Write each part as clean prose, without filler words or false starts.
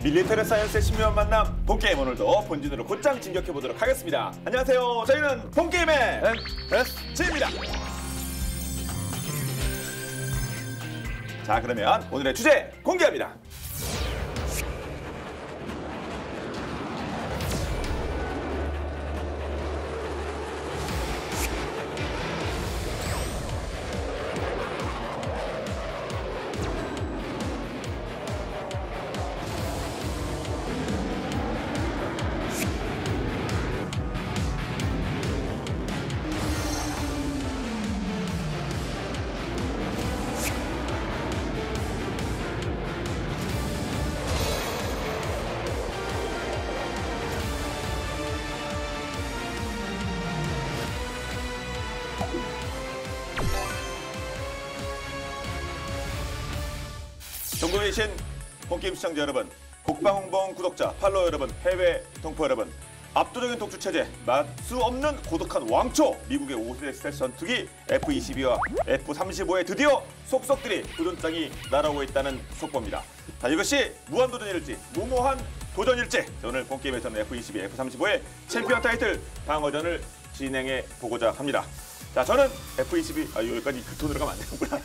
밀리터리 사이언스의 신묘한 만남 본게임 오늘도 본진으로 곧장 진격해보도록 하겠습니다. 안녕하세요. 저희는 본게임의 MSG입니다. 자, 그러면 오늘의 주제 공개합니다. 전국에 계신 본게임 시청자 여러분, 국방홍보원 구독자, 팔로워 여러분, 해외 동포 여러분, 압도적인 독주체제, 맛 수 없는 고독한 왕초, 미국의 5세대 스텔스 전투기 F-22와 F-35에 드디어 속속들이 도전장이 날아오고 있다는 속보입니다. 자, 이것이 무한도전일지, 무모한 도전일지, 오늘 본게임에서는 F-22, F-35의 챔피언 타이틀 방어전을 진행해 보고자 합니다. 자, 저는 F-22, 여기까지 그 톤으로 가면 안 되는구나.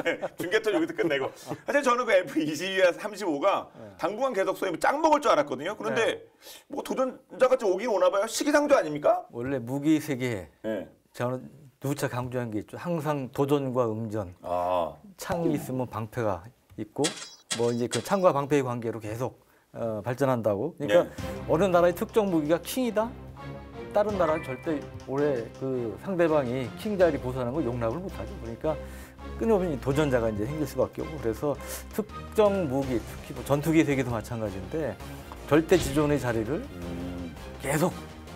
네, 중계톤 여기서 끝내고. 사실 저는 그 F-22와 35가 당분간 계속 소위 짱 먹을 줄 알았거든요. 그런데 뭐 도전자가 좀 오긴 오나 봐요. 시기상조 아닙니까? 원래 무기 세계에 저는 누차 강조한 게 있죠. 항상 도전과 응전. 창이 있으면 방패가 있고, 뭐 이제 그 창과 방패의 관계로 계속 발전한다고. 그러니까 어느 나라의 특정 무기가 킹이다? 다른 나라는 절대 올해 그 상대방이 킹 자리 보수하는 걸 용납을 못하죠. 그러니까 끊임없이 도전자가 이제 생길 수밖에 없고, 그래서 특정 무기, 특히 뭐 전투기 세계도 마찬가지인데 절대 지존의 자리를 계속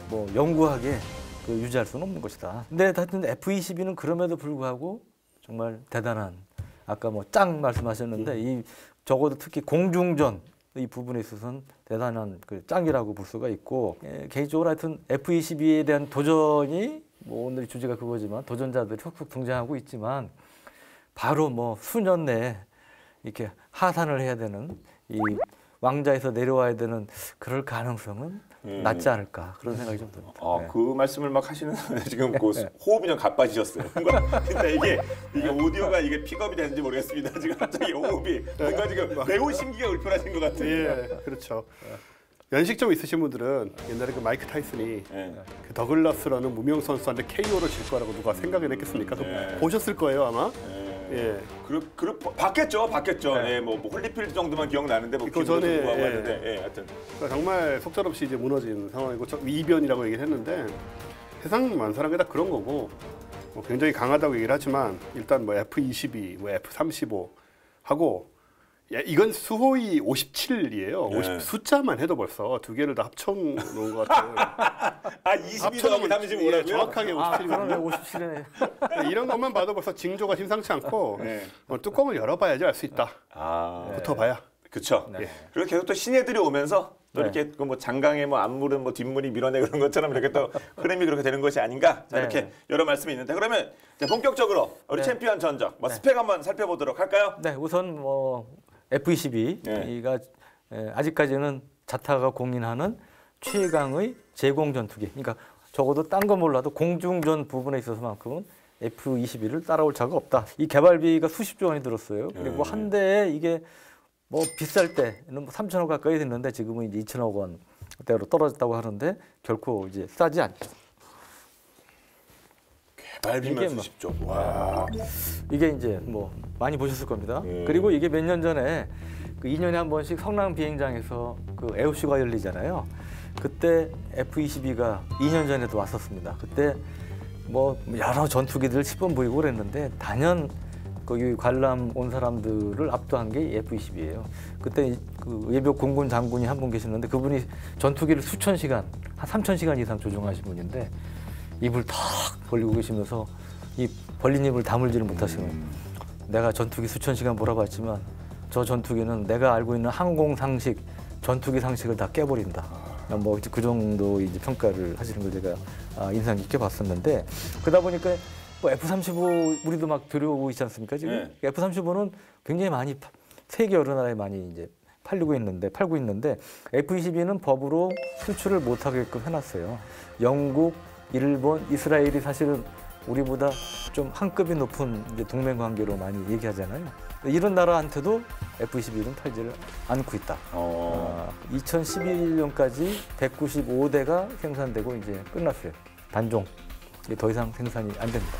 뭐 영구하게 그 유지할 수는 없는 것이다. 근데 하여튼 F-22는 그럼에도 불구하고 정말 대단한, 아까 뭐 짱 말씀하셨는데 이 적어도 특히 공중전 이 부분에 있어서는 대단한 그 짱이라고 볼 수가 있고, 개인적으로 하여튼 F-22에 대한 도전이 뭐 오늘 주제가 그거지만 도전자들이 속속 등장하고 있지만 바로 뭐 수년 내에 이렇게 하산을 해야 되는, 이 왕자에서 내려와야 되는 그럴 가능성은 낮지 않을까, 그런 생각이 좀 듭니다. 그 말씀을 막 하시는 지금 그 호흡이 좀 가빠지셨어요. 근데 이게 오디오가 이게 픽업이 되는지 모르겠습니다. 지금 갑자기 호흡이 뭔가 지금 매우 심기가 울편하신 것 같아요. 예, 그렇죠. 연식 좀 있으신 분들은 옛날에 그 마이크 타이슨이 그 더글라스라는 무명 선수한테 KO를 질 거라고 누가 생각을 했겠습니까? 보셨을 거예요 아마. 봤겠죠. 뭐 홀리필드 정도만 기억나는데 뭐 그 전에 하여튼 그러니까 정말 속절없이 이제 무너진 상황이고 이변이라고 얘기를 했는데, 세상 많은 사람이 다 그런 거고, 뭐 굉장히 강하다고 얘기를 하지만 일단 뭐 F-22, 뭐 F-35 하고, 이건 수호위 57이에요. 50 숫자만 해도 벌써 두 개를 다 합쳐놓은 것 같아요. 22 더하기 35라고요? 정확하게 57이거든요. 57이네. 이런 것만 봐도 벌써 징조가 심상치 않고 뚜껑을 열어봐야지 알 수 있다. 붙어봐야. 그렇죠. 그리고 계속 또 신예들이 오면서 또 이렇게 그 뭐 장강에 뭐 앞물은 뭐 뒷물이 밀어내 그런 것처럼 이렇게 또 흐름이 그렇게 되는 것이 아닌가, 자, 이렇게 여러 말씀이 있는데, 그러면 이제 본격적으로 우리 챔피언 전적 스펙 한번 살펴보도록 할까요? 네, 우선 뭐 F-22가 아직까지는 자타가 공인하는 최강의 제공 전투기. 그러니까 적어도 딴 거 몰라도 공중전 부분에 있어서만큼은 F-22를 따라올 자가 없다. 이 개발비가 수십조 원이 들었어요. 그리고 한 대에 이게 뭐 비쌀 때는 3천억 가까이 됐는데 지금은 이제 2천억 원대로 떨어졌다고 하는데 결코 이제 싸지 않죠. 개발비만 수십조. 와. 이게 이제 뭐 많이 보셨을 겁니다. 그리고 이게 몇 년 전에 그 2년에 한 번씩 성남 비행장에서 그 에어쇼가 열리잖아요. 그때 F-22가 2년 전에도 왔었습니다. 그때 뭐 여러 전투기들 시범 보이고 그랬는데 단연 거기 관람 온 사람들을 압도한 게 F-22예요. 그때 그 예비역 공군 장군이 한 분 계셨는데 그분이 전투기를 수천 시간, 한 3,000시간 이상 조종하신 분인데 입을 탁 벌리고 계시면서 이 벌린 입을 다물지를 못하시는, 내가 전투기 수천 시간 몰아봤지만 저 전투기는 내가 알고 있는 항공 상식, 전투기 상식을 다 깨버린다. 뭐 그 정도 이제 평가를 하시는 걸 제가 인상 깊게 봤었는데, 그러다 보니까 뭐 F-35 우리도 막 들여오고 있지 않습니까 지금? F-35는 굉장히 많이 세계 여러 나라에 많이 이제 팔고 있는데 F-22는 법으로 수출을 못하게끔 해놨어요. 영국, 일본, 이스라엘이 사실은 우리보다 좀 한 급이 높은 이제 동맹 관계로 많이 얘기하잖아요. 이런 나라한테도 F-22는 팔지를 않고 있다. 2011년까지 195대가 생산되고 이제 끝났어요. 단종. 이게 더 이상 생산이 안 됩니다.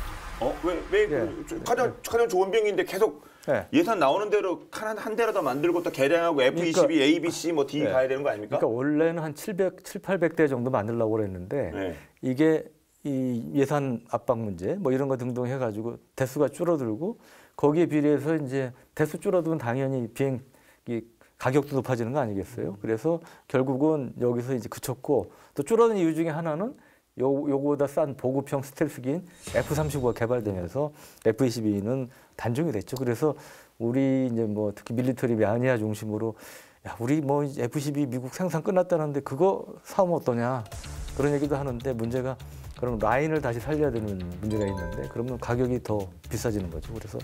왜 예. 가장 좋은 비행기인데 계속 네. 예산 나오는 대로 한 대로 더 만들고 또 개량하고 F-22, 그러니까, A, B, C 뭐 D 네. 가야 되는 거 아닙니까? 그러니까 원래는 한 800대 정도 만들려고 그랬는데 네. 이게 이 예산 압박 문제 뭐 이런 거 등등 해가지고 대수가 줄어들고 거기에 비례해서 이제 대수 줄어들면 당연히 비행기 가격도 높아지는 거 아니겠어요? 그래서 결국은 여기서 이제 그쳤고 또 줄어든 이유 중에 하나는 요거보다 싼 보급형 스텔스기인 F-35가 개발되면서 F-22는 단종이 됐죠. 그래서 우리 이제 뭐 특히 밀리터리 매니아 중심으로 야, 우리 뭐 F-22 미국 생산 끝났다는데 그거 사오면 어떠냐 그런 얘기도 하는데 문제가 그럼 라인을 다시 살려야 되는 문제가 있는데 그러면 가격이 더 비싸지는 거죠. 그래서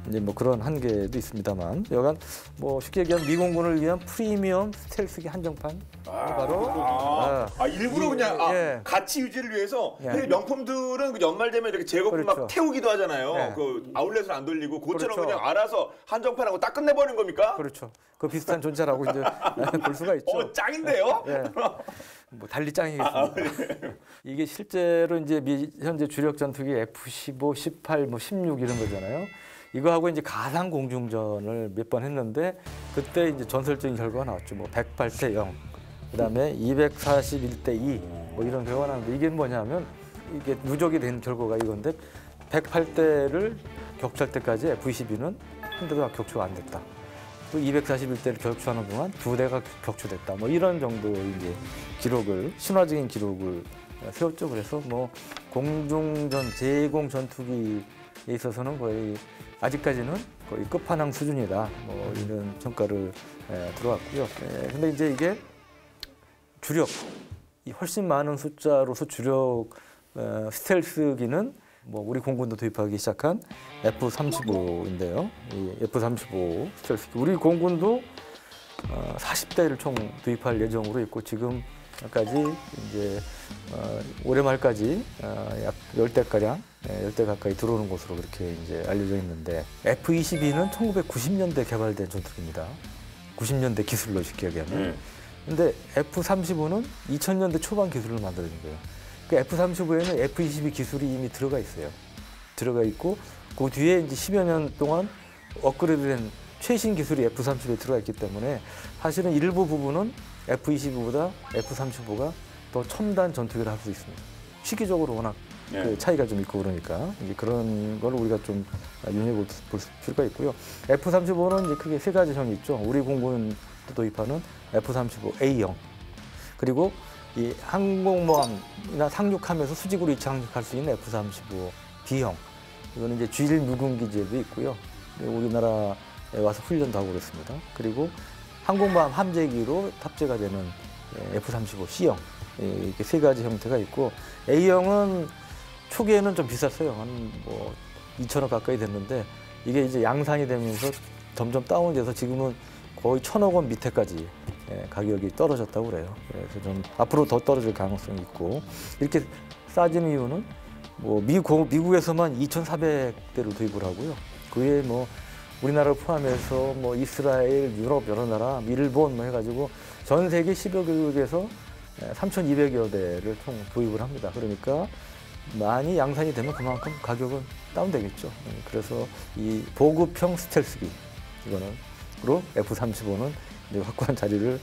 이제 뭐 그런 한계도 있습니다만 여간 뭐 쉽게 얘기하면 미공군을 위한 프리미엄 스텔스기 한정판 바로 일부러 이- 그냥 예. 가치 유지를 위해서 예. 근데 명품들은 그 연말 되면 이렇게 재고품 막 그렇죠. 태우기도 하잖아요. 예. 그 아울렛을 안 돌리고 그것처럼 그렇죠. 그냥 알아서 한정판하고 딱 끝내버리는 겁니까? 그렇죠. 그 비슷한 존재라고 이제 볼 수가 있죠. 짱인데요? 예. 뭐 달리 짱이겠습니다. 이게 실제로 이제 현재 주력 전투기 F-15, 18, 뭐 16 이런 거잖아요. 이거하고 이제 가상 공중전을 몇 번 했는데 그때 이제 전설적인 결과가 나왔죠. 뭐 108대 0, 그다음에 241대 2, 뭐 이런 결과가 나왔는데 이게 뭐냐면 이게 누적이 된 결과가 이건데 108대를 격추할 때까지 F-22는 한 대도 격추가 안 됐다. 또 241대를 격추하는 동안 2대가 격추됐다. 뭐 이런 정도의 이제 기록을 신화적인 기록을 세웠죠. 그래서 뭐 공중전 제공 전투기에 있어서는 거의 아직까지는 거의 끝판왕 수준이다. 뭐 이런 평가를 들어왔고요. 근데 이제 이게 주력 이 훨씬 많은 숫자로서 주력 스텔스기는 뭐 우리 공군도 도입하기 시작한 F-35인데요. 이 F-35 스텔스기 우리 공군도 40대를 총 도입할 예정으로 있고 지금까지 이제 올해 말까지 약 10대 가량, 10대 가까이 들어오는 것으로 그렇게 이제 알려져 있는데 F-22는 1990년대 개발된 전투기입니다. 90년대 기술로 쉽게 얘기하면. 근데 F-35는 2000년대 초반 기술을 만들어진 거예요. 그 F-35에는 F-22 기술이 이미 들어가 있어요. 들어가 있고 그 뒤에 이제 10여 년 동안 업그레이드된 최신 기술이 F-35에 들어가 있기 때문에 사실은 일부 부분은 F-22보다 F-35가 더 첨단 전투기를 할 수 있습니다. 시기적으로 워낙 그 차이가 좀 있고 그러니까 이제 그런 걸 우리가 좀 눈여볼 필요가 있고요. F-35는 이제 크게 세 가지 형이 있죠. 우리 공군도 도입하는 F-35A형 그리고 이 항공모함이나 상륙하면서 수직으로 이착륙할 수 있는 F-35B형 이거는 이제 G1 무군기지에도 있고요. 우리나라에 와서 훈련도 하고 그렇습니다. 그리고 항공모함 함재기로 탑재가 되는 F-35C형 이렇게 세 가지 형태가 있고 A형은 초기에는 좀 비쌌어요. 한 뭐 2천억 가까이 됐는데 이게 이제 양산이 되면서 점점 다운돼서 지금은 거의 1,000억 원 밑에까지 가격이 떨어졌다고 그래요. 그래서 좀 앞으로 더 떨어질 가능성이 있고 이렇게 싸지는 이유는 뭐 미국에서만 2,400대를 도입을 하고요. 그 외에 뭐 우리나라를 포함해서 뭐 이스라엘, 유럽 여러 나라, 일본 뭐 해가지고 전 세계 10여 개국에서 3,200여 대를 총 도입을 합니다. 그러니까 많이 양산이 되면 그만큼 가격은 다운되겠죠. 그래서 이 보급형 스텔스기 이거는으로 F-35는 이제 확고한 자리를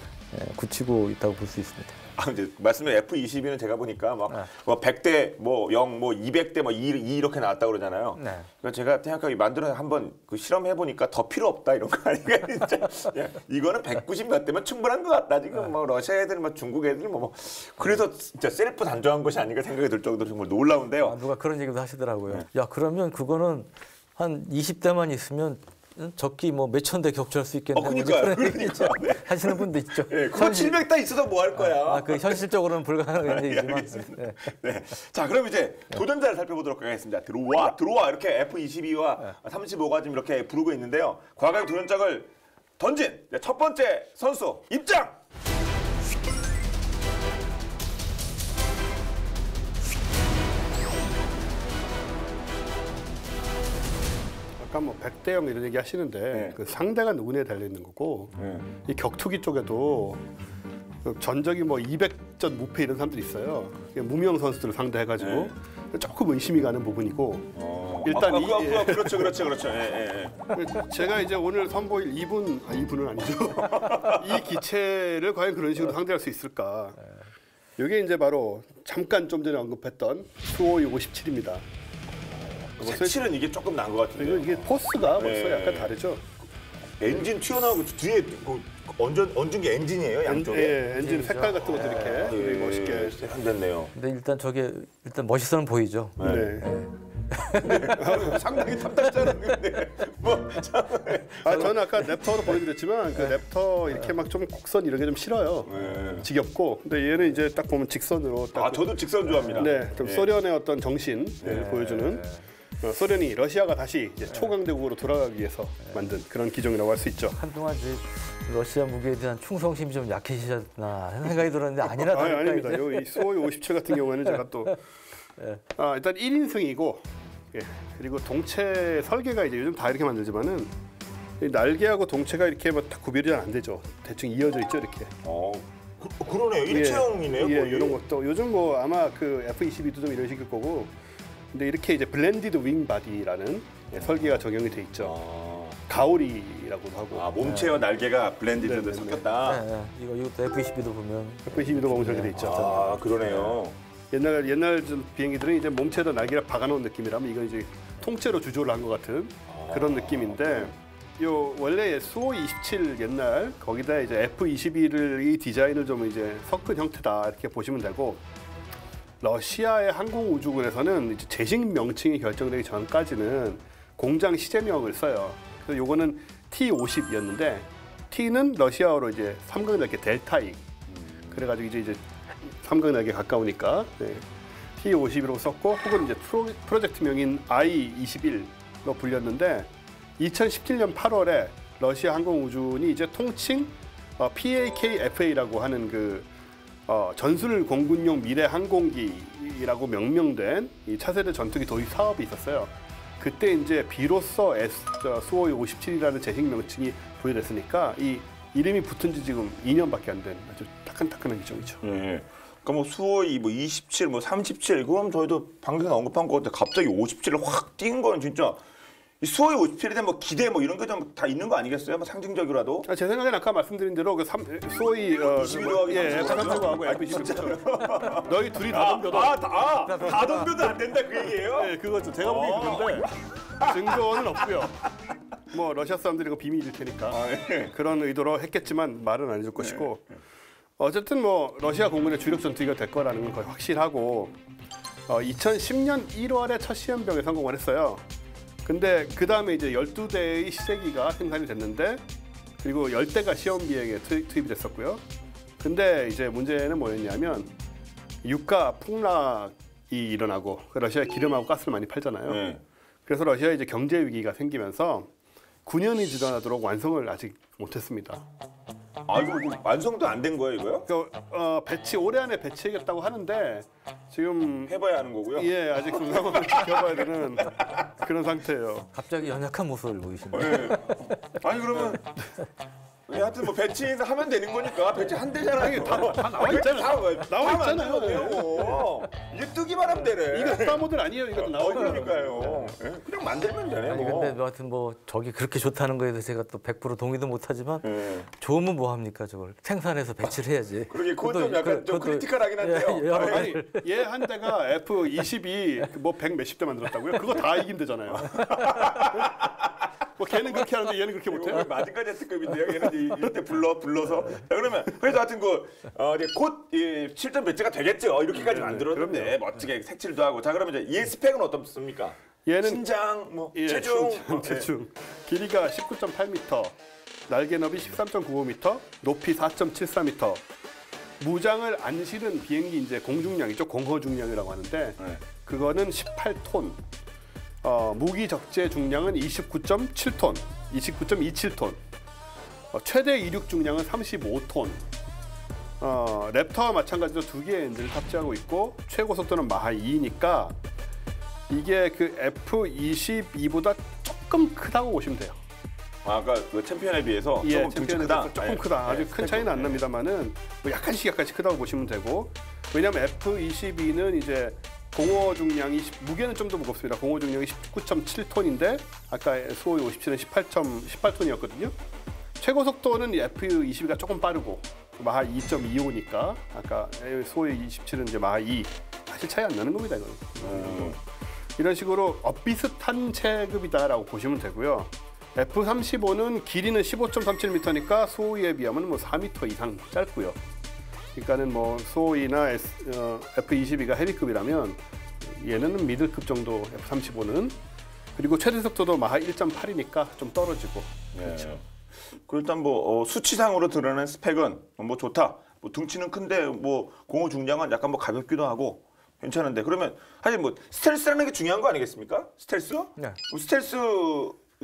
굳히고 있다고 볼 수 있습니다. 근데 말씀에 F-22는 제가 보니까 막 100대 뭐 0, 뭐 200대 뭐 2 이렇게 나왔다고 그러잖아요. 네. 그래서 제가 생각하기 만들어 한번 그 실험해 보니까 더 필요 없다 이런 거 아닌가 진짜. 야, 이거는 190 몇 대면 충분한 것 같다. 지금 뭐 러시아 애들, 뭐 중국 애들 뭐 그래서 진짜 셀프 단조한 것이 아닌가 생각이 들 정도로 정말 놀라운데요. 누가 그런 얘기도 하시더라고요. 야 그러면 그거는 한 20대만 있으면 적기 뭐 몇천 대 격추할 수 있겠네. 그러니까. 네. 하시는 분도 있죠. 네, 그거 700대 있어서 뭐 할 거야. 그 현실적으로는 불가능한 얘기지만. 네. 네. 자, 그럼 이제 도전자를 살펴보도록 하겠습니다. 들어와 이렇게 F-22와 35가 좀 이렇게 부르고 있는데요. 과거의 도전작을 던진 첫 번째 선수 입장. 아까 뭐 100대 0 이런 얘기 하시는데 그 상대가 누구냐에 달려 있는 거고 이 격투기 쪽에도 그 전적이 뭐 200전 무패 이런 사람들이 있어요. 무명 선수들을 상대해가지고 조금 의심이 가는 부분이고 일단 그렇죠. 제가 이제 오늘 선보일 이분은 아니죠. 이 기체를 과연 그런 식으로 상대할 수 있을까? 이게 이제 바로 잠깐 좀 전에 언급했던 수호이 57입니다. 색칠은 이게 조금 나은 것 같은데. 이게 포스가 벌써 약간 다르죠. 엔진 튀어나오고 뒤에 얹은 게 엔진이에요, 양쪽에. 엔진 색깔 같은 것도 이렇게 멋있게 됐네요. 근데 일단 저게 멋있어는 보이죠. 네. 상당히 탐탁잖아요. 근데 저는 아까 랩터로 보여드렸지만 그 랩터 이렇게 막 좀 곡선 이런 게 좀 싫어요. 지겹고. 근데 얘는 이제 딱 보면 직선으로. 딱 저도 직선 좋아합니다. 네, 좀 소련의 어떤 정신을 보여주는. 소련이 러시아가 다시 이제 초강대국으로 돌아가기 위해서 만든 그런 기종이라고 할 수 있죠. 한동안 이제 러시아 무기에 대한 충성심이 좀 약해지셨나 하는 생각이 들었는데 아니라 다를까 아닙니다. 이제. 이 수호이 57 같은 경우에는 제가 또 일단 1인승이고 그리고 동체 설계가 이제 요즘 다 이렇게 만들지만은 이 날개하고 동체가 이렇게 뭐 딱 구별이 잘 안 되죠. 대충 이어져 있죠 이렇게. 그러네요. 일체형이네요. 예, 이런 것도 요즘 뭐 아마 그 F-22도 좀 이런 식일 거고. 근데 이렇게 이제 블렌디드 윙 바디라는 설계가 적용이 돼 있죠. 가오리라고도 하고. 몸체와 날개가 블렌디드 섞였다. 이것도 F-22도 보면 F-22도 보면 저렇게 돼 있죠. 그러네요. 옛날 좀 비행기들은 이제 몸체에다 날개를 박아놓은 느낌이라면 이건 이제 통째로 주조를 한 것 같은 그런 느낌인데 요 원래 수호이 27 옛날 거기다 이제 F-22를 이 디자인을 좀 이제 섞은 형태다 이렇게 보시면 되고. 러시아의 항공우주군에서는 이제 제식 명칭이 결정되기 전까지는 공장 시제명을 써요. 그래서 요거는 T-50이었는데 T는 러시아어로 이제 삼각날개 델타익. 그래가지고 이제 삼각날개 가까우니까 T-50이라고 썼고 혹은 이제 프로젝트명인 I-21로 불렸는데 2017년 8월에 러시아 항공우주군이 이제 통칭 PAK-FA라고 하는 그 전술 공군용 미래 항공기라고 명명된 이 차세대 전투기 도입 사업이 있었어요. 그때 이제 비로소 수호이 57이라는 제식 명칭이 부여됐으니까 이 이름이 붙은 지 지금 2년밖에 안 된 아주 따끈따끈한 기종이죠. 그러니까 뭐 수호이 27, 37 그럼 저희도 방금 언급한 것 같아 갑자기 57을 확 뛴 건 진짜. 이 수호이 57에 대한 뭐 기대 뭐 이런 거 좀 다 있는 거 아니겠어요? 뭐 상징적이라도. 제 생각에는 아까 말씀드린 대로 그 수호이 22도 F-35하고 F-22 너희 둘이 다 덤벼도 다 덤벼도 안 된다 그 얘기예요? 네, 그거죠. 제가 보기엔 그런데 증거는 없고요. 뭐 러시아 사람들이 이거 비밀일 테니까 그런 의도로 했겠지만 말은 안 해줄 것이고 어쨌든 뭐 러시아 공군의 주력 전투기가 될 거라는 건 거의 확실하고 2010년 1월에 첫 시험병에 성공을 했어요. 근데 그 다음에 이제 12대의 시제기가 생산이 됐는데 그리고 10대가 시험 비행에 투입이 됐었고요. 근데 이제 문제는 뭐였냐면 유가 폭락이 일어나고 러시아에 기름하고 가스를 많이 팔잖아요. 그래서 러시아에 이제 경제 위기가 생기면서 9년이 지나도록 완성을 아직 못했습니다. 이거 완성도 안 된 거예요, 이거요? 올해 안에 배치하겠다고 하는데 지금 해봐야 하는 거고요. 예, 아직 그 상황을 지켜봐야 되는 그런 상태예요. 갑자기 연약한 모습을 보이시네요. 아니 그러면 하여튼 뭐 배치하면 되는 거니까 배치 한 대잖아요. 다 나와 있잖아요. 나와 있잖아요. 이게 뜨기만 하면 되네. 이거 스타 모델 아니에요. 이것도 나와 있는 그러니까요. 그냥 만들면 되네. 아니 근데 뭐 하여튼 뭐 저기 그렇게 좋다는 거에 대해서 제가 또 100% 동의도 못하지만 좋으면 뭐 합니까 저걸 생산해서 배치를 해야지. 그러게 그건 좀 약간 좀 크리티컬하긴 한데요. 아니 얘 한 대가 F-22 뭐 100 몇십 대 만들었다고요? 그거 다 이기면 되잖아요. 뭐 걔는 그렇게 하는데 얘는 그렇게 못해요? 마징가 제트급인데요. 얘는 이때 불러서. 자, 그러면 그래서 하여튼 곧 7점 배치가 되겠죠. 이렇게까지 만들었는데 멋지게 색칠도 하고. 자 그러면 이제 얘 스펙은 어떻습니까? 얘는 신장, 체중, 체중. 길이가 19.8m, 날개 너비 13.95m, 높이 4.74m. 무장을 안 실은 비행기 이제 공중량이죠. 공허 중량이라고 하는데 그거는 18톤. 무기 적재 중량은 29.7톤, 29.27톤. 최대 이륙 중량은 35톤. 랩터와 마찬가지로 2개의 엔진을 탑재하고 있고 최고 속도는 마하 2니까 이게 그 F22보다 조금 크다고 보시면 돼요. 아까 그 챔피언에 비해서 예, 조금 등치 크다. 조금 크다. 아주 큰 차이는 안 납니다만은 뭐 약간씩 크다고 보시면 되고, 왜냐하면 F22는 이제 공허 중량이 무게는 좀 더 무겁습니다. 공허 중량이 19.7톤인데 아까 수호의 57은 18톤이었거든요. 최고 속도는 F22가 조금 빠르고 마하 2.25니까 아까 수호의 27은 이제 마하 2. 사실 차이 안 나는 겁니다, 이건. 이런 식으로 비슷한 체급이다라고 보시면 되고요. F35는 길이는 15.37m니까 수호이에 비하면 뭐 4m 이상 짧고요. 그러니까는 뭐 수호이나 F22가 헤비급이라면 얘는 미들급 정도 F35는. 그리고 최대 속도도 마하 1.8이니까 좀 떨어지고. 그렇죠. 그 일단 뭐 수치상으로 드러나는 스펙은 뭐 좋다. 뭐 등치는 큰데 뭐 공허 중량은 약간 뭐 가볍기도 하고 괜찮은데, 그러면 사실 뭐 스텔스라는 게 중요한 거 아니겠습니까? 스텔스? 네. 뭐 스텔스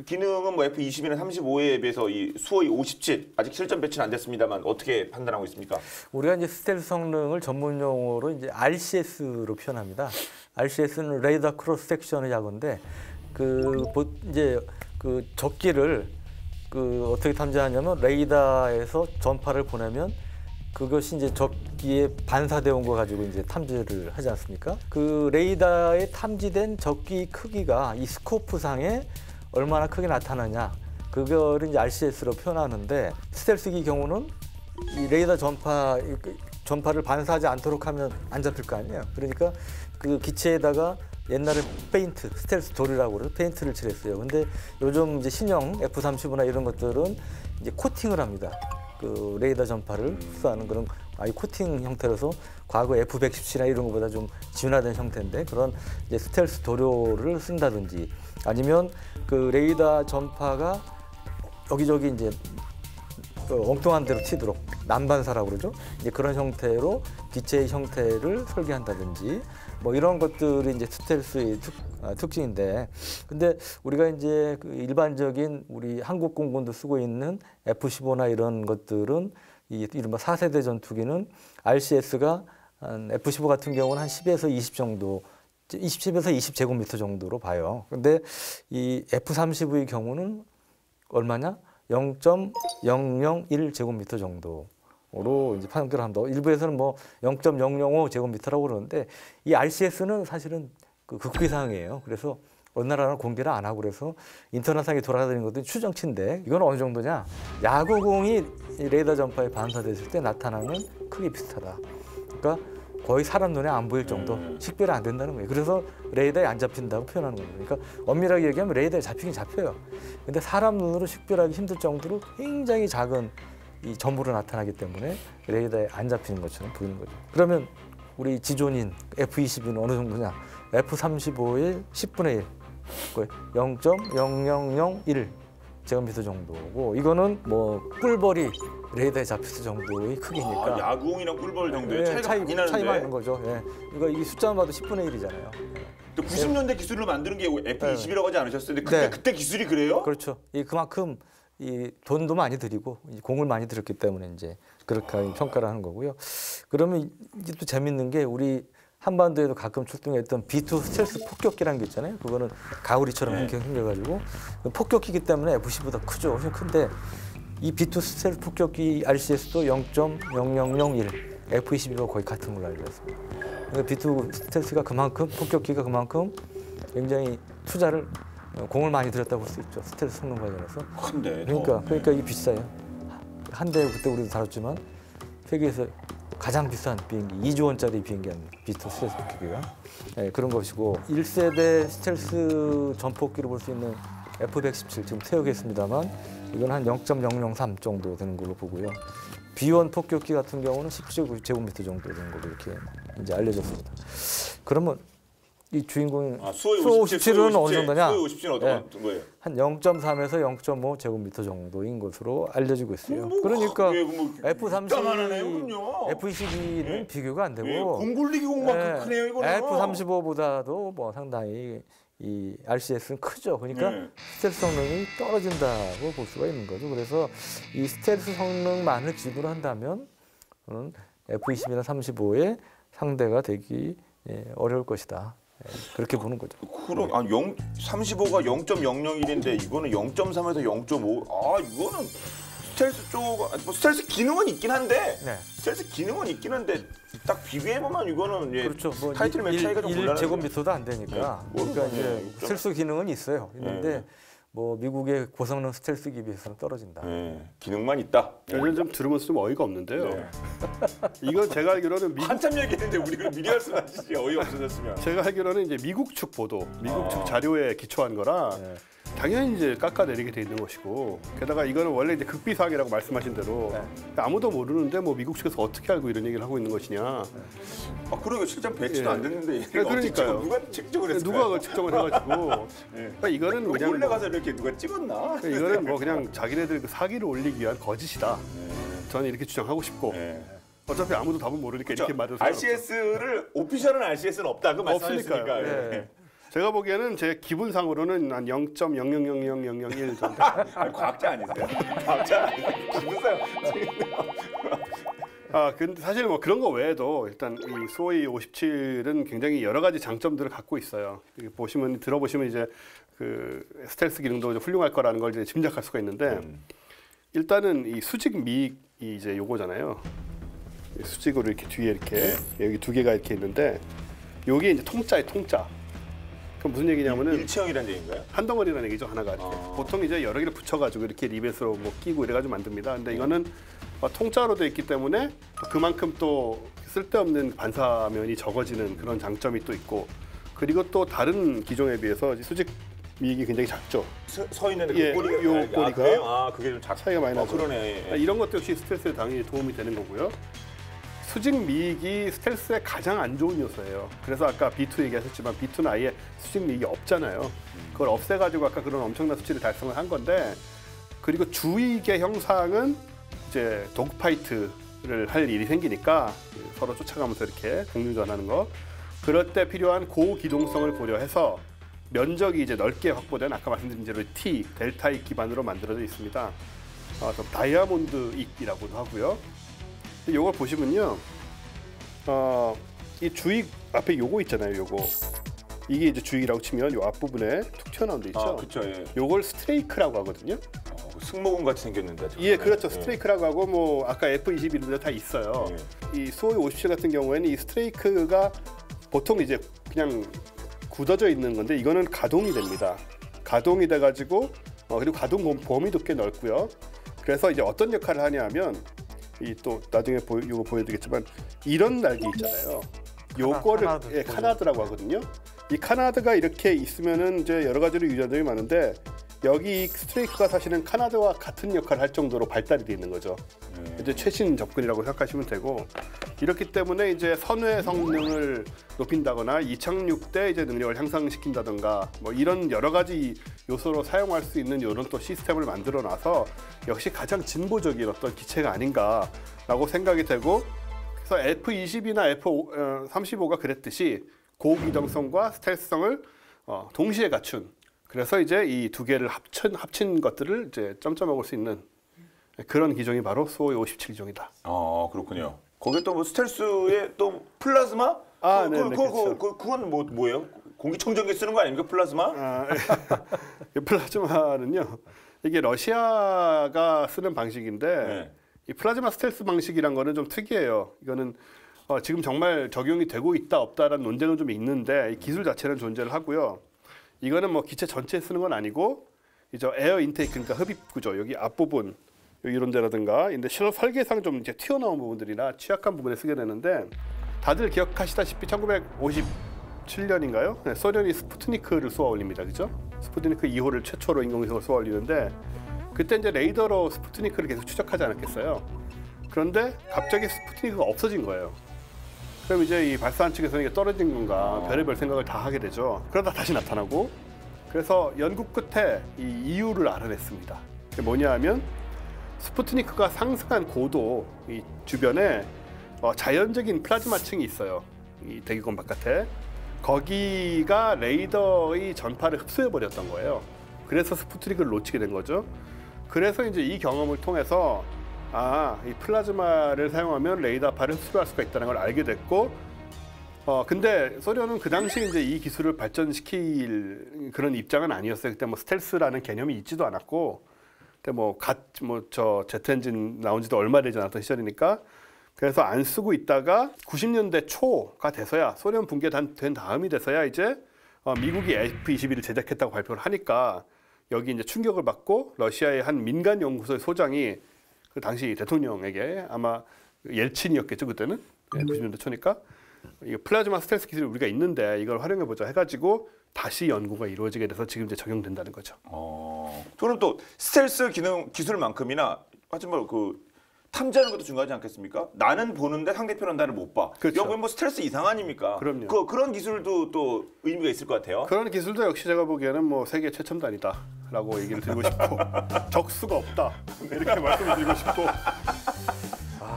기능은 뭐 F22나 35에 비해서 이 수호의 57 아직 실전 배치는 안 됐습니다만 어떻게 판단하고 있습니까? 우리가 이제 스텔스 성능을 전문 용어로 이제 RCS로 표현합니다. RCS는 레이더 크로스 섹션의 약어인데 이제 그 적기를 어떻게 탐지하냐면 레이더에서 전파를 보내면 그것이 이제 적기에 반사되어 온 거 가지고 이제 탐지를 하지 않습니까? 그 레이더에 탐지된 적기 크기가 이 스코프 상에 얼마나 크게 나타나냐, 그거를 이제 RCS로 표현하는데, 스텔스기 경우는 이 레이더 전파를 반사하지 않도록 하면 안 잡힐 거 아니에요. 그러니까 그 기체에다가 옛날에 페인트, 스텔스 돌이라고 그래서 페인트를 칠했어요. 근데 요즘 이제 신형 F35나 이런 것들은 이제 코팅을 합니다. 그 레이더 전파를 흡수하는 그런 아예 코팅 형태로서 과거 F117이나 이런 것보다 좀 진화된 형태인데, 그런 이제 스텔스 도료를 쓴다든지 아니면 그 레이더 전파가 여기저기 이제 엉뚱한 데로 튀도록 난반사라고 그러죠. 이제 그런 형태로 기체의 형태를 설계한다든지 뭐 이런 것들이 이제 스텔스의 특징인데, 근데 우리가 이제 그 일반적인 우리 한국 공군도 쓰고 있는 F-15나 이런 것들은 이 이른바 4세대 전투기는 RCS가 한 F-15 같은 경우는 한 10에서 20 정도, 10에서 20제곱미터 정도로 봐요. 근데 이 F-35의 경우는 얼마냐? 0.001제곱미터 정도로 이제 판결합니다. 일부에서는 뭐 0.005제곱미터라고 그러는데, 이 RCS는 사실은 그 극비상이에요. 그래서 어느 나라는 공개를 안 하고 그래서 인터넷상에 돌아다니는 것도 추정치인데, 이건 어느 정도냐? 야구공이 레이더 전파에 반사됐을 때 나타나는 크기 비슷하다. 그러니까 거의 사람 눈에 안 보일 정도, 식별이 안 된다는 거예요. 그래서 레이더에 안 잡힌다고 표현하는 거예요. 그러니까 엄밀하게 얘기하면 레이더에 잡히긴 잡혀요. 근데 사람 눈으로 식별하기 힘들 정도로 굉장히 작은 이 점으로 나타나기 때문에 레이더에 안 잡히는 것처럼 보이는 거죠. 그러면 우리 지존인 F-22는 어느 정도냐? F-35의 10분의 1, 0.0001 제곱미터 정도고, 이거는 뭐 꿀벌이 레이더에 잡혔을 정도의 크기니까. 야구공이랑 꿀벌 정도의 예, 차이가 많이 나는데. 차이만 있는 거죠. 예. 이거 숫자만 봐도 10분의 1이잖아요. 90년대 기술로 만드는 게 F-22라고 하지 않으셨어요? 근데 그때 기술이 그래요? 그렇죠. 그만큼 이 돈도 많이 들이고 공을 많이 들였기 때문에 이제 그렇게 평가를 하는 거고요. 그러면 이제 또 재밌는 게, 우리 한반도에도 가끔 출동했던 B2 스텔스 폭격기라는 게 있잖아요. 그거는 가오리처럼 생겨가지고 폭격기이기 때문에 F-15보다 크죠. 훨씬 큰데 이 B2 스텔스 폭격기 RCS도 0.0001, F-22와 거의 같은 걸로 알고 있습니다. 그러니까 B2 스텔스가 그만큼, 폭격기가 그만큼 굉장히 투자를, 공을 많이 들였다고 볼 수 있죠. 스텔스 성능 관련해서. 큰데. 그러니까 이게 비싸요. 한 대 그때 우리도 다뤘지만 세계에서 가장 비싼 비행기, 2조 원짜리 비행기 아닙니까? B2 스텔스 폭격기가. 네, 그런 것이고, 1세대 스텔스 전폭기로 볼 수 있는 F-117 지금 태우겠습니다만 이건 한 0.003 정도 되는 걸로 보고요. B1 폭격기 같은 경우는 10제곱미터 정도 되는 걸로 이렇게 이제 알려졌습니다. 그러면 이 주인공인 수호 57은 어느 정도냐? 수호 57은 어떤 거예요? 한 0.3에서 0.5 제곱미터 정도인 것으로 알려지고 있어요. 그러니까 F-30, F-22는 비교가 안 되고, 공굴리기 공만큼 크네요, 이거는. F-35보다도 뭐 상당히 이 RCS는 크죠. 그러니까 스텔스 성능이 떨어진다고 볼 수가 있는 거죠. 그래서 이 스텔스 성능만을 지불한다면 F20이나 35의 상대가 되기 어려울 것이다. 그렇게 보는 거죠. 그럼 35가 0.001인데 이거는 0.3에서 0.5. 아 이거는 스텔스 뭐 스텔스 기능은 있긴 한데 스텔스 기능은 있긴 한데 딱 비교해보면 이거는 그렇죠. 뭐 타이틀 매치 차이가 좀 곤란한데 1제곱미터도 안 되니까 그러니까 이제 실수 기능은 있어요. 있는데 뭐 미국의 고성능 스텔스 기비에서는 떨어진다. 기능만 있다. 이건 좀 들으면서 좀 어이가 없는데요. 이건 제가 알기로는 한참 얘기했는데 우리 그럼 미리 할 수는 아니지. 어이없어졌으면. 제가 알기로는 이제 미국 측 보도, 미국 측 자료에 기초한 거라 당연히 이제 깎아내리게 돼 있는 것이고, 게다가 이거는 원래 이제 극비사항이라고 말씀하신 대로 아무도 모르는데 뭐 미국 측에서 어떻게 알고 이런 얘기를 하고 있는 것이냐. 그러게 실전 배치도 안 됐는데 그러니까요. 누가 측정을 했을까요? 누가 그걸 측정을 해가지고 그러니까 이거는 그냥 몰래 가서 이렇게 누가 찍었나? 이거는 뭐 그냥 자기네들 그 사기를 올리기 위한 거짓이다. 저는 이렇게 주장하고 싶고. 어차피 아무도 답은 모르니까 이렇게 말해도 RCS를 오피셜은 RCS는 없다 그 말씀하셨으니까. 없으니까요. 제가 보기에는 제 기분상으로는 한 0.0000001 정도. 과학자 아니세요? 과학자 기분상. 근데 사실 뭐 그런 거 외에도 일단 이 소이 57은 굉장히 여러 가지 장점들을 갖고 있어요. 들어보시면 이제 그 스텔스 기능도 이제 훌륭할 거라는 걸 이제 짐작할 수가 있는데 일단은 이 수직 미익이 이제 요거잖아요. 수직으로 이렇게 뒤에 이렇게 여기 두 개가 이렇게 있는데 요게 이제 통짜예요, 통짜. 그럼 무슨 얘기냐면은 일체형이라는 얘기인가요? 한 덩어리라는 얘기죠, 하나가 이렇게. 보통 이제 여러 개를 붙여가지고 이렇게 리벳으로 뭐 끼고 이래가지고 만듭니다. 근데 이거는 통짜로 돼 있기 때문에 그만큼 또 쓸데없는 반사면이 적어지는 그런 장점이 또 있고, 그리고 또 다른 기종에 비해서 수직 미익이 굉장히 작죠. 서 있는 그 꼬리가, 요 꼬리가 그게 좀 차이가 많이 나죠. 그러네. 이런 것도 역시 스텔스에 당연히 도움이 되는 거고요. 수직 미익이 스텔스의 가장 안 좋은 요소예요. 그래서 아까 B2 얘기하셨지만 B2는 아예 수직 미익이 없잖아요. 그걸 없애가지고 아까 그런 엄청난 수치를 달성을 한 건데, 그리고 주익의 형상은 이제 도그파이트를 할 일이 생기니까 서로 쫓아가면서 이렇게 공유전하는 거, 그럴 때 필요한 고기동성을 고려해서 면적이 이제 넓게 확보된 아까 말씀드린 대로 T, 델타익 기반으로 만들어져 있습니다. 다이아몬드 익이라고도 하고요. 이걸 보시면요, 이 주익 앞에 요거 있잖아요. 요거 이게 이제 주익이라고 치면 요 앞부분에 툭 튀어나온 데 있죠. 그렇죠. 예. 요걸 스트레이크라고 하거든요. 승모근 같이 생겼는데. 예, 그렇죠. 스트레이크라고 하고 뭐 아까 F21도 다 있어요. 이 소이 57 같은 경우에는 이 스트레이크가 보통 이제 그냥 굳어져 있는 건데 이거는 가동이 됩니다. 가동이 돼가지고 그리고 가동 범위도 꽤 넓고요. 그래서 이제 어떤 역할을 하냐면 이 또 나중에 이거 보여드리겠지만 이런 날개 있잖아요. 요거를 카나드라고 하거든요. 이 카나드가 이렇게 있으면은 이제 여러 가지로 유전들이 많은데 여기 스트레이크가 사실은 카나드와 같은 역할을 할 정도로 발달이 돼 있는 거죠. 이제 최신 접근이라고 생각하시면 되고, 이렇기 때문에 이제 선회 성능을 높인다거나 이착륙 때 이제 능력을 향상시킨다든가 뭐 이런 여러 가지 요소로 사용할 수 있는 이런 또 시스템을 만들어 놔서 역시 가장 진보적인 어떤 기체가 아닌가라고 생각이 되고, 그래서 F20이나 F35가 그랬듯이 고기동성과 스텔스성을 동시에 갖춘, 그래서 이제 이 두 개를 합친 것들을 이제 점점 먹을 수 있는 그런 기종이 바로 소이 57 기종이다. 그렇군요. 거기에 또 뭐 스텔스에 또 플라즈마? 그건 뭐예요? 공기청정기 쓰는 거 아닙니까? 플라즈마? 플라즈마는요, 이게 러시아가 쓰는 방식인데 이 플라즈마 스텔스 방식이란 거는 좀 특이해요. 이거는 지금 정말 적용이 되고 있다 없다라는 논쟁은 좀 있는데 이 기술 자체는 존재를 하고요. 이거는 뭐 기체 전체에 쓰는 건 아니고 이제 에어 인테이크, 그러니까 흡입 구조, 여기 앞부분 이런 데라든가, 근데 실험 설계상 좀 이제 튀어나온 부분들이나 취약한 부분에 쓰게 되는데, 다들 기억하시다시피 1957년인가요? 소련이 스푸트니크를 쏘아 올립니다, 그죠? 스푸트니크 2호를 최초로 인공위성을 쏘아 올리는데, 그때 이제 레이더로 스푸트니크를 계속 추적하지 않았겠어요? 그런데 갑자기 스푸트니크가 없어진 거예요. 그럼 이제 이 발사한 측에서는 이게 떨어진 건가 별의별 생각을 다 하게 되죠. 그러다 다시 나타나고, 그래서 연구 끝에 이 이유를 알아냈습니다. 그게 뭐냐 하면 스푸트니크가 상승한 고도 이 주변에 자연적인 플라즈마층이 있어요. 이 대기권 바깥에. 거기가 레이더의 전파를 흡수해 버렸던 거예요. 그래서 스푸트닉을 놓치게 된 거죠. 그래서 이제 이 경험을 통해서 이 플라즈마를 사용하면 레이더파를 흡수할 수가 있다는 걸 알게 됐고, 근데 소련은 그 당시 이제 이 기술을 발전시킬 그런 입장은 아니었어요. 그때 뭐 스텔스라는 개념이 있지도 않았고, 그때 저 제트 엔진 나온 지도 얼마 되지 않았던 시절이니까, 그래서 안 쓰고 있다가 90년대 초가 돼서야, 소련 붕괴된 다음이 돼서야 이제 미국이 F-22를 제작했다고 발표를 하니까 여기 이제 충격을 받고 러시아의 한 민간 연구소의 소장이 그 당시 대통령에게, 아마 옐친이었겠죠 그때는, 90년대 초니까, 이 플라즈마 스텔스 기술이 우리가 있는데 이걸 활용해 보자 해가지고 다시 연구가 이루어지게 돼서 지금 이제 적용된다는 거죠. 그럼 또 스텔스 기술만큼이나 하지만 탐지하는 것도 중요하지 않겠습니까? 나는 보는데 상대편은 나를 못 봐. 그렇죠. 이건 뭐 스텔스 이상 아닙니까? 그럼요. 그런 기술도 또 의미가 있을 것 같아요. 그런 기술도 역시 제가 보기에는 뭐 세계 최첨단이다라고 얘기를 드리고 싶고 적수가 없다 이렇게 말씀을 드리고 싶고.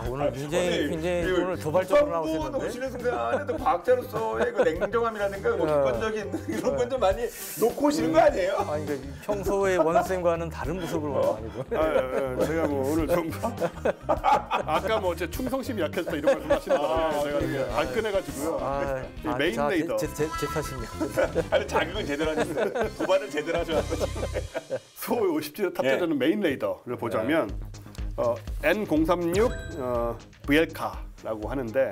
오늘 굉장히 오늘 도발적으로 나오시는데. 오시는 순간에도 과학자로서의 그 냉정함이라든가 뭐 객관적인 이런 건 좀 많이 놓고 오시는 거 아니에요? 아니 그러니까 평소의 원쌤과는 다른 모습을 많이 보여요. 제가 뭐 오늘 좀 아까 뭐 제 충성심이 약해졌다 이런 말씀하시는 거예요. 제가 되게 발끈해가지고요. 메인 레이더. 제 탓입니다. 아니 자격은 제대로 하셨어요. 도발은 제대로 하셔서. 수호 57에 탑재되는 메인 레이더를 보자면 N036 VLK라고 하는데,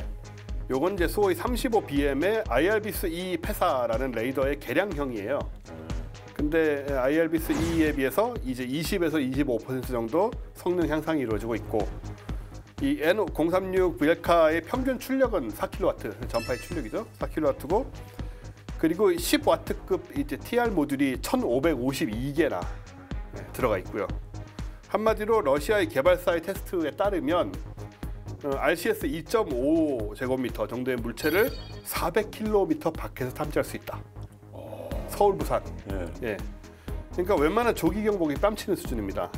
요건 이제 수호의 35BM의 IRBIS-E 패사라는 레이더의 개량형이에요. 근데 IRBIS-E에 비해서 이제 20에서 25% 정도 성능 향상이 이루어지고 있고, 이 N036 VLK의 평균 출력은 4kW, 전파의 출력이죠. 4kW고, 그리고 10W급 이제 TR 모듈이 1,552개나 들어가 있고요. 한마디로 러시아의 개발사의 테스트에 따르면 RCS 2.5 제곱미터 정도의 물체를 400km 밖에서 탐지할 수 있다. 서울, 부산. 예. 그러니까 웬만한 조기 경보기 뺨치는 수준입니다.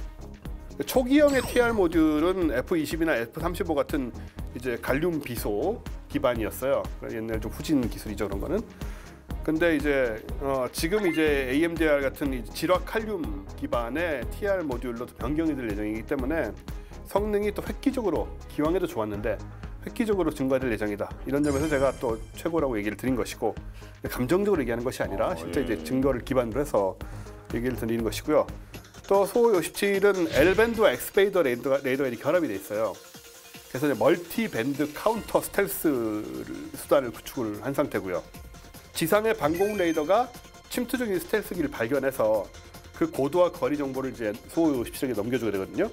초기형의 TR 모듈은 F-20이나 F-35 같은 이제 갈륨 비소 기반이었어요. 옛날 좀 후진 기술이죠, 그런 거는. 근데 이제 지금 이제 AMDR 같은 질화 칼륨 기반의 TR 모듈로 변경이 될 예정이기 때문에 성능이 또 획기적으로, 기왕에도 좋았는데 획기적으로 증가될 예정이다. 이런 점에서 제가 또 최고라고 얘기를 드린 것이고, 감정적으로 얘기하는 것이 아니라 실제 이제 증거를 기반으로 해서 얘기를 드리는 것이고요. 또 수호 57은 L밴드와 X밴드 레이더가 이렇게 결합이 돼 있어요. 그래서 이제 멀티 밴드 카운터 스텔스 수단을 구축을 한 상태고요. 지상의 방공 레이더가 침투적인 스텔스기를 발견해서 그 고도와 거리 정보를 이제 수호 57에게 넘겨주게 되거든요.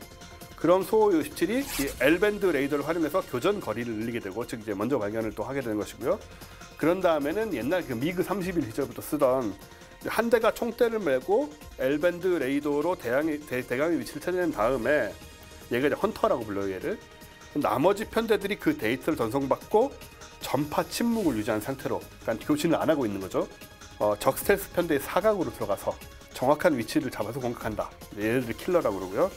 그럼 수호 57이 이 L밴드 레이더를 활용해서 교전 거리를 늘리게 되고, 즉 이제 먼저 발견을 또 하게 되는 것이고요. 그런 다음에는 옛날 그 미그 31 시절부터 쓰던 한 대가 총대를 메고 L밴드 레이더로 대강의 위치를 찾아낸 다음에, 얘가 이제 헌터라고 불러요, 얘를. 나머지 편대들이 그 데이터를 전송받고 전파 침묵을 유지한 상태로, 그러니까 교신을 안 하고 있는 거죠. 적 스텔스 편대의 사각으로 들어가서 정확한 위치를 잡아서 공격한다. 얘네들 킬러라고 그러고요.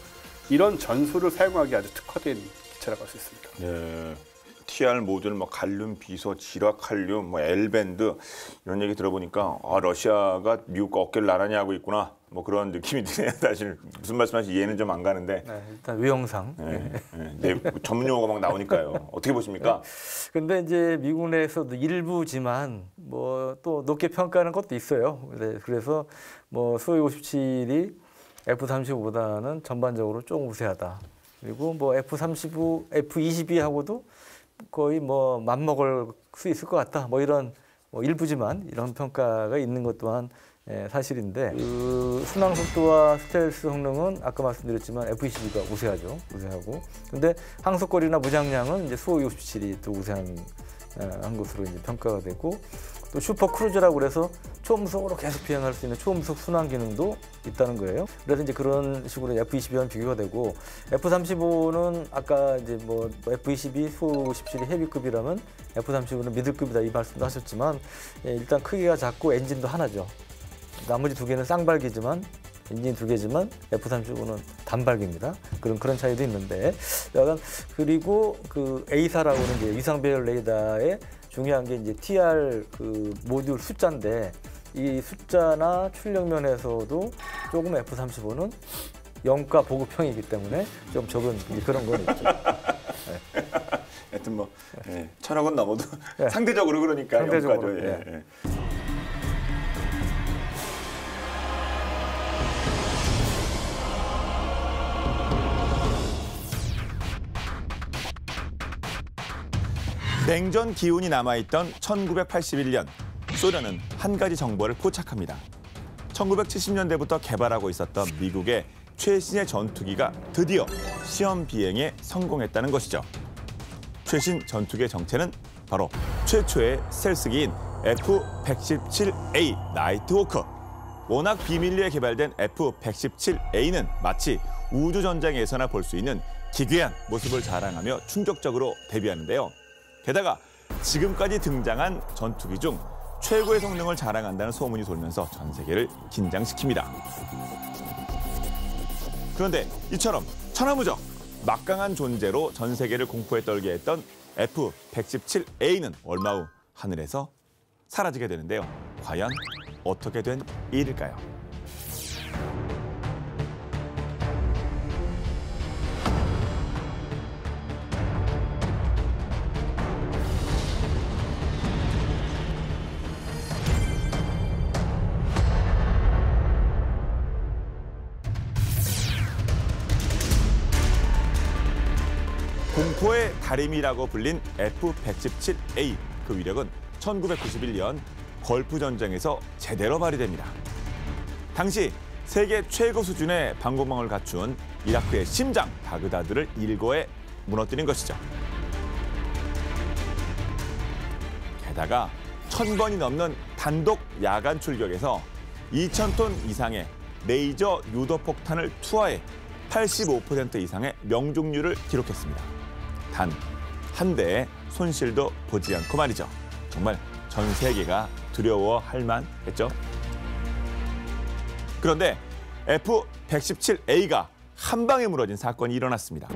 이런 전술을 사용하기 아주 특화된 기체라고 할 수 있습니다. 네. TR 모듈, 뭐 갈륨 비소, 질화 칼륨, 뭐 L밴드 이런 얘기 들어보니까 러시아가 미국과 어깨를 나란히 하고 있구나. 뭐 그런 느낌이 드네요. 사실 무슨 말씀하시는지 이해는 좀 안 가는데. 네, 일단 외형상. 전문 용어가 막 나오니까요. 어떻게 보십니까? 근데 이제 미국 내에서도 일부지만 뭐 또 높게 평가하는 것도 있어요. 그래서 뭐 수호 57이 F-35보다는 전반적으로 좀 우세하다. 그리고 뭐 F-35, F-22하고도 거의 뭐 맞먹을 수 있을 것 같다. 뭐 이런 뭐 일부지만 이런 평가가 있는 것 또한 사실인데, 그 순항 속도와 스텔스 성능은 아까 말씀드렸지만 F-22가 우세하죠. 우세하고. 근데 항속거리나 무장량은 이제 수호 57이 또 우세한 것으로 이제 평가가 되고, 또 슈퍼 크루즈라고 그래서 초음속으로 계속 비행할 수 있는 초음속 순항 기능도 있다는 거예요. 그래서 이제 그런 식으로 F-22와는 비교가 되고, F-35는 아까 이제 뭐 F-22, 수호 57이 헤비급이라면 F-35는 미들급이다 이 말씀도 하셨지만, 일단 크기가 작고 엔진도 하나죠. 나머지 두 개는 쌍발기지만 엔진 두 개지만 F-35는 단발기입니다. 그런 차이도 있는데, 약간 그리고 그 A사라고 하는 이제 위상 배열 레이더의 중요한 게 이제 TR 그 모듈 숫자인데 이 숫자나 출력 면에서도 조금 F-35는 영가 보급형이기 때문에 좀 적은 그런 건 있죠. 하여튼 뭐 1,000억은 넘어도 네. 상대적으로 그러니까 상대적으로, 영가죠. 예, 예. 냉전 기운이 남아있던 1981년, 소련은 한 가지 정보를 포착합니다. 1970년대부터 개발하고 있었던 미국의 최신의 전투기가 드디어 시험 비행에 성공했다는 것이죠. 최신 전투기의 정체는 바로 최초의 스텔스기인 F-117A 나이트호크. 워낙 비밀리에 개발된 F-117A는 마치 우주전장에서나 볼 수 있는 기괴한 모습을 자랑하며 충격적으로 데뷔하는데요. 게다가 지금까지 등장한 전투기 중 최고의 성능을 자랑한다는 소문이 돌면서 전 세계를 긴장시킵니다. 그런데 이처럼 천하무적 막강한 존재로 전 세계를 공포에 떨게 했던 F-117A는 얼마 후 하늘에서 사라지게 되는데요. 과연 어떻게 된 일일까요? 공포의 다림이라고 불린 F-117A. 그 위력은 1991년 걸프 전쟁에서 제대로 발휘됩니다. 당시 세계 최고 수준의 방공망을 갖춘 이라크의 심장 바그다드를 일거에 무너뜨린 것이죠. 게다가 1,000번이 넘는 단독 야간 출격에서 2,000톤 이상의 레이저 유도 폭탄을 투하해 85% 이상의 명중률을 기록했습니다. 단 한 대의 손실도 보지 않고 말이죠. 정말 전 세계가 두려워할 만했죠. 그런데 F-117A가 한 방에 무너진 사건이 일어났습니다.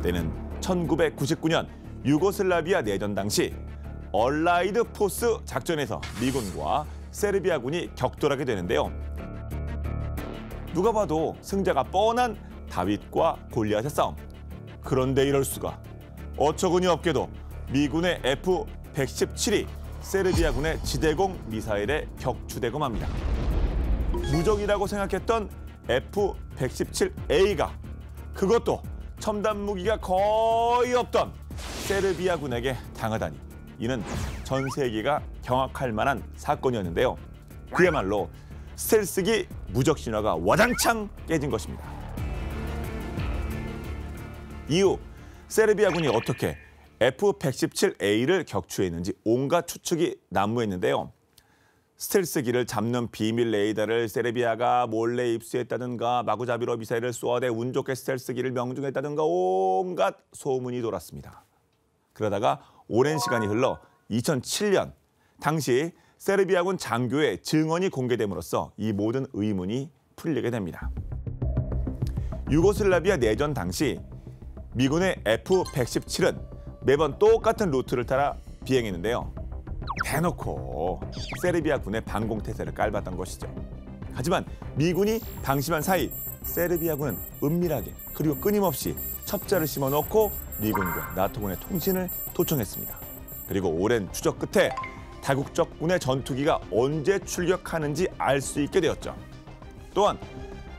때는 1999년 유고슬라비아 내전 당시 얼라이드 포스 작전에서 미군과 세르비아군이 격돌하게 되는데요. 누가 봐도 승자가 뻔한 다윗과 골리앗의 싸움. 그런데 이럴 수가. 어처구니 없게도 미군의 F-117이 세르비아군의 지대공 미사일에 격추되고 맙니다. 무적이라고 생각했던 F-117A가 그것도 첨단 무기가 거의 없던 세르비아군에게 당하다니. 이는 전 세계가 경악할 만한 사건이었는데요. 그야말로 스텔스기 무적 신화가 와장창 깨진 것입니다. 이후 세르비아군이 어떻게 F-117A를 격추했는지 온갖 추측이 난무했는데요. 스텔스기를 잡는 비밀 레이더를 세르비아가 몰래 입수했다든가 마구잡이로 미사일을 쏘아대 운 좋게 스텔스기를 명중했다든가 온갖 소문이 돌았습니다. 그러다가 오랜 시간이 흘러 2007년 당시 세르비아군 장교의 증언이 공개됨으로써 이 모든 의문이 풀리게 됩니다. 유고슬라비아 내전 당시 미군의 F-117은 매번 똑같은 루트를 따라 비행했는데요. 대놓고 세르비아 군의 방공태세를 깔봤던 것이죠. 하지만 미군이 방심한 사이 세르비아군은 은밀하게 그리고 끊임없이 첩자를 심어놓고 미군과 나토군의 통신을 도청했습니다. 그리고 오랜 추적 끝에 다국적군의 전투기가 언제 출격하는지 알 수 있게 되었죠. 또한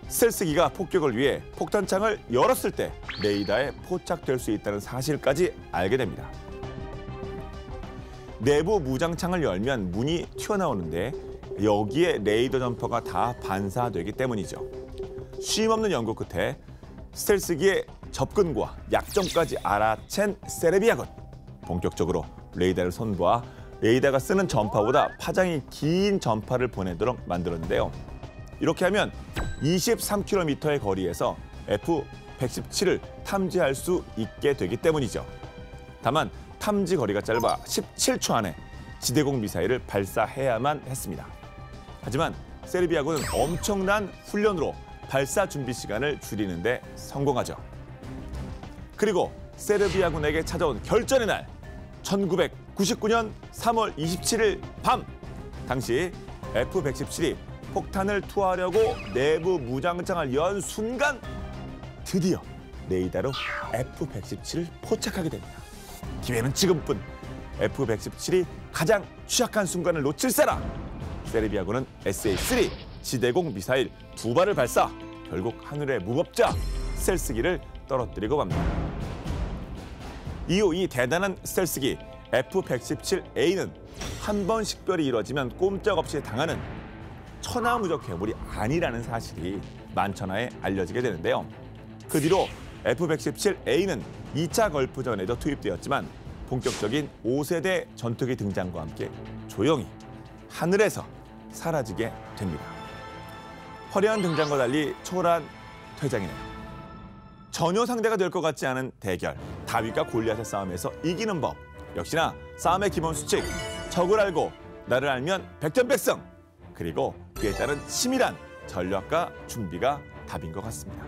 스텔스기가 폭격을 위해 폭탄창을 열었을 때 레이더에 포착될 수 있다는 사실까지 알게 됩니다. 내부 무장창을 열면 문이 튀어나오는데 여기에 레이더 점퍼가 다 반사되기 때문이죠. 쉼없는 연구 끝에 스텔스기의 접근과 약점까지 알아챈 세르비아군. 본격적으로 레이더를 선보아 레이더가 쓰는 전파보다 파장이 긴 전파를 보내도록 만들었는데요. 이렇게 하면 23km의 거리에서 F-117을 탐지할 수 있게 되기 때문이죠. 다만 탐지 거리가 짧아 17초 안에 지대공 미사일을 발사해야만 했습니다. 하지만 세르비아군은 엄청난 훈련으로 발사 준비 시간을 줄이는 데 성공하죠. 그리고 세르비아군에게 찾아온 결전의 날, 1999년 3월 27일 밤 당시 F-117이 폭탄을 투하하려고 내부 무장장을 연 순간 드디어 레이더로 F-117을 포착하게 됩니다. 기회는 지금뿐. F-117이 가장 취약한 순간을 놓칠세라. 세르비아군은 SA-3 지대공 미사일 2발을 발사, 결국 하늘의 무법자 스텔스기를 떨어뜨리고 맙니다. 이후 이 대단한 스텔스기 F-117A는 한 번 식별이 이루어지면 꼼짝없이 당하는 천하무적 괴물이 아니라는 사실이 만천하에 알려지게 되는데요. 그 뒤로 F-117A는 2차 걸프전에도 투입되었지만 본격적인 5세대 전투기 등장과 함께 조용히 하늘에서 사라지게 됩니다. 화려한 등장과 달리 초라한 퇴장이네요. 전혀 상대가 될 것 같지 않은 대결, 다윗과 골리앗의 싸움에서 이기는 법. 역시나 싸움의 기본 수칙, 적을 알고 나를 알면 백전백승. 그리고 그에 따른 치밀한 전략과 준비가 답인 것 같습니다.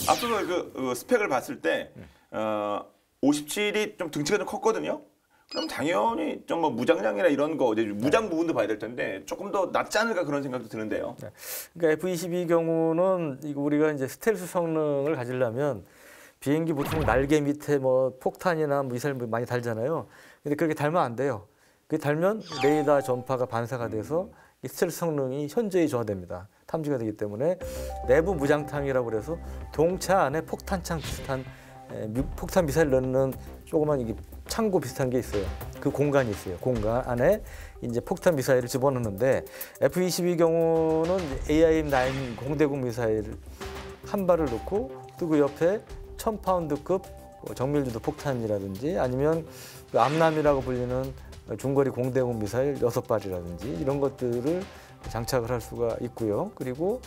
앞서서 그 스펙을 봤을 때 57이 좀 등치가 좀 컸거든요. 그럼 당연히 좀 뭐 무장량이나 이런 거 이제 무장 부분도 봐야 될 텐데 조금 더 낫지 않을까 그런 생각도 드는데요. 네. 그러니까 F-22 경우는 이거 우리가 이제 스텔스 성능을 가지려면 비행기 보통 날개 밑에 뭐 폭탄이나 미사일 많이 달잖아요. 근데 그렇게 달면 안 돼요. 그게 달면 레이더 전파가 반사가 돼서 이 스텔스 성능이 현저히 저하됩니다. 탐지가 되기 때문에 내부 무장탕이라고 그래서 동차 안에 폭탄창 비슷한 폭탄 미사일 넣는 조그만 이게 창고 비슷한 게 있어요. 그 공간이 있어요. 공간 안에 이제 폭탄 미사일을 집어넣는데 F-22 경우는 AIM-9 공대공 미사일 한 발을 넣고 또 그 옆에 1000파운드급 정밀유도 폭탄이라든지 아니면 그 암람이라고 불리는 중거리 공대공 미사일 6발이라든지 이런 것들을 장착을 할 수가 있고요. 그리고